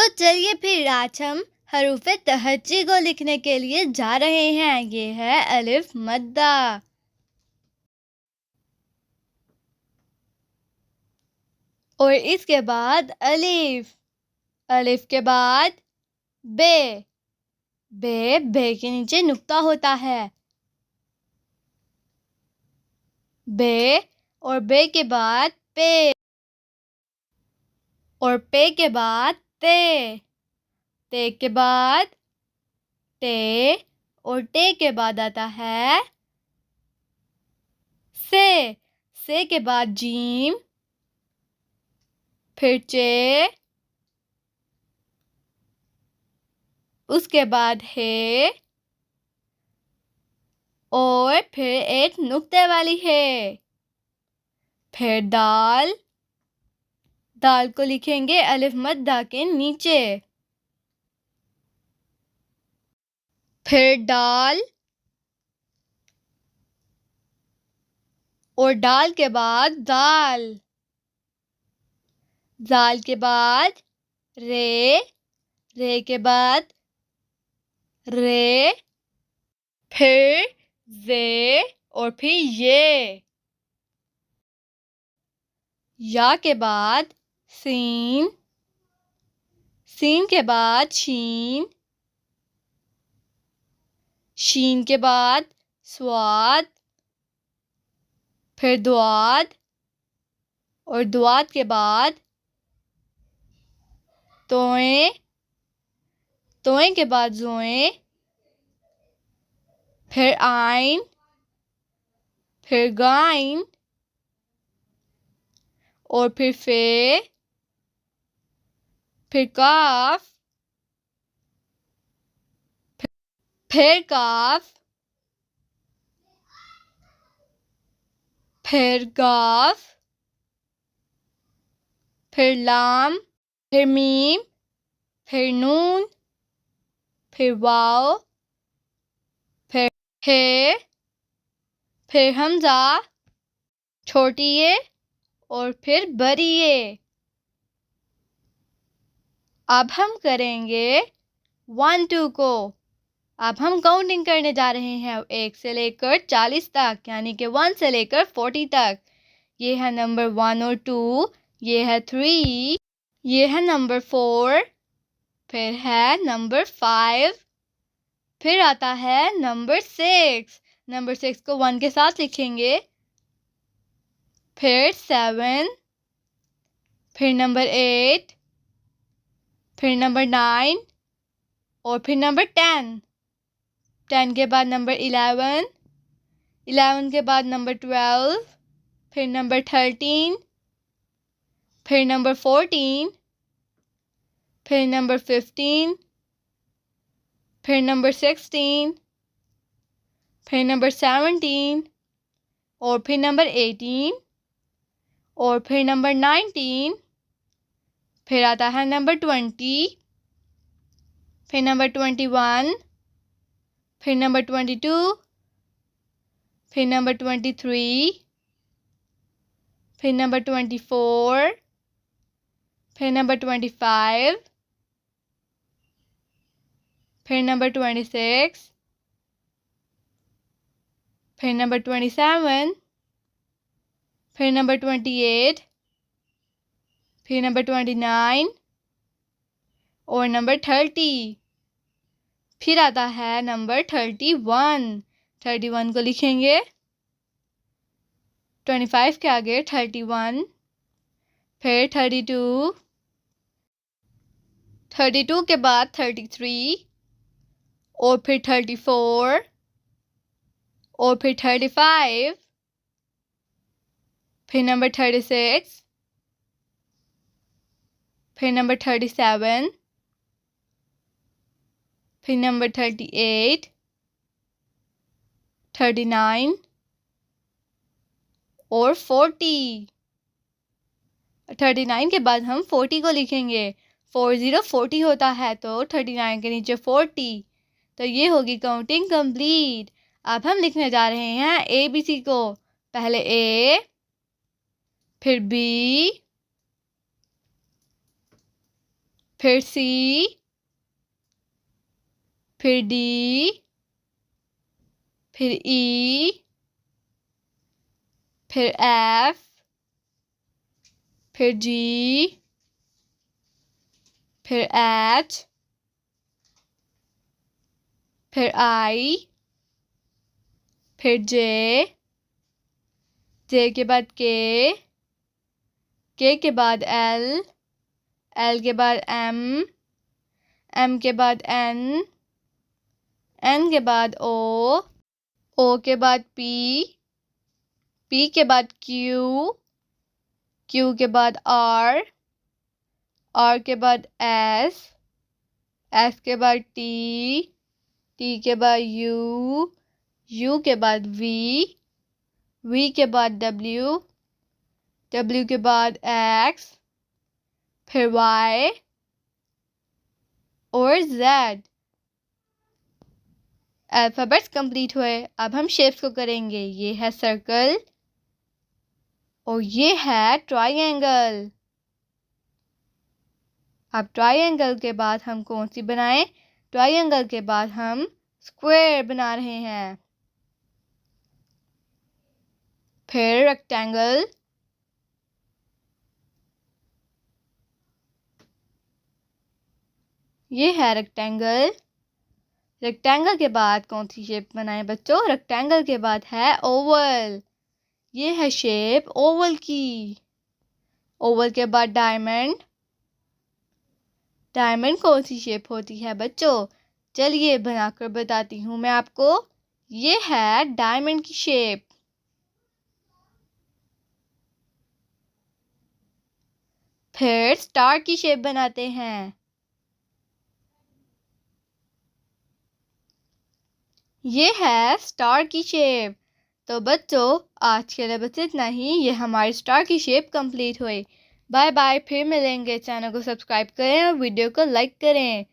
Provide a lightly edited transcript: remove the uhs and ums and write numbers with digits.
तो चलिए फिर आज हम हरूफ तहज्जी को लिखने के लिए जा रहे हैं। ये है अलिफ मद्दा। और इसके बाद अलिफ, अलिफ के बाद बे, बे के नीचे नुक्ता होता है। बे और बे के बाद पे, और पे के बाद ते, ते के बाद टे, और टे के बाद आता है से के बाद जीम, फिर चे, उसके बाद है, और फिर एक नुक्ते वाली है। फिर दाल, दाल को लिखेंगे अलिफ मद्दा के नीचे। फिर डाल, और डाल के बाद दाल, दाल के बाद रे, रे के बाद रे, फिर जे, और फिर ये। या के बाद सीन, सीन के बाद शीन, शीन के बाद स्वाद, फिर दुआद, और दुआद के बाद तोए, तोए के बाद जोए, फिर आइन, फिर गाइन, और फिर फिर काफ, फिर काफ, फिर गाफ, फिर लाम, फिर मीम, फिर नून, फिर वाव, फिर हे, फिर हमजा, छोटी ये, और फिर बड़ी ये। अब हम करेंगे 1 2 को। अब हम काउंटिंग करने जा रहे हैं 1 से लेकर 40 तक, यानी कि 1 से लेकर 40 तक। ये है नंबर 1 और 2, ये है 3, ये है नंबर 4, फिर है नंबर 5, फिर आता है नंबर 6। नंबर 6 को 1 के साथ लिखेंगे। फिर 7, फिर नंबर 8, फिर नंबर 9, और फिर नंबर 10। 10 के बाद नंबर 11, 11 के बाद नंबर 12, फिर नंबर 13, फिर नंबर 14, फिर नंबर 15, फिर नंबर 16, फिर नंबर 17, और फिर नंबर 18, और फिर नंबर 19, फिर आता है नंबर 20, फिर नंबर 21, फिर नंबर 22, फिर नंबर 23, फिर नंबर 24, फिर नंबर 25, फिर नंबर 26, फिर नंबर 27, फिर नंबर 28, फिर नंबर 29, और नंबर 30। फिर आता है नंबर 31। 31 को लिखेंगे 25 के आगे 31, फिर 32, 32 के बाद 33, और फिर 34, और फिर 35, फिर नंबर 36, फिर नंबर 37, फिर नंबर 38, 39, और 40। 39 के बाद हम 40 को लिखेंगे। 40 होता है, तो 39 के नीचे 40। तो ये होगी काउंटिंग कंप्लीट। अब हम लिखने जा रहे हैं ABC को। पहले A, फिर B, फिर सी, फिर डी, फिर ई, फिर एफ, फिर जी, फिर एच, फिर आई, फिर जे के बाद के के बाद एल के बाद एम के बाद एन के बाद ओ के बाद पी के बाद क्यू के बाद आर के बाद एस के बाद टी के बाद यू के बाद वी के बाद डब्ल्यू के बाद एक्स, फिर वाई और जेड। अल्फ़ाबेट्स कंप्लीट हुए। अब हम शेप्स को करेंगे। ये है सर्कल और ये है ट्रायंगल। अब ट्रायंगल के बाद हम कौन सी बनाएं? ट्रायंगल के बाद हम स्क्वायर बना रहे हैं। फिर रेक्टेंगल, ये है रेक्टेंगल। रेक्टेंगल के बाद कौन सी शेप बनाएं बच्चों? रेक्टेंगल के बाद है ओवल। ये है शेप ओवल की। ओवल के बाद डायमंड। डायमंड कौन सी शेप होती है बच्चों? चलिए बनाकर बताती हूँ मैं आपको। ये है डायमंड की शेप। फिर स्टार की शेप बनाते हैं। ये है स्टार की शेप। तो बच्चों आज के लिए बस इतना ही। ये हमारी स्टार की शेप कंप्लीट हुई। Bye bye. फिर मिलेंगे। चैनल को सब्सक्राइब करें और वीडियो को लाइक करें।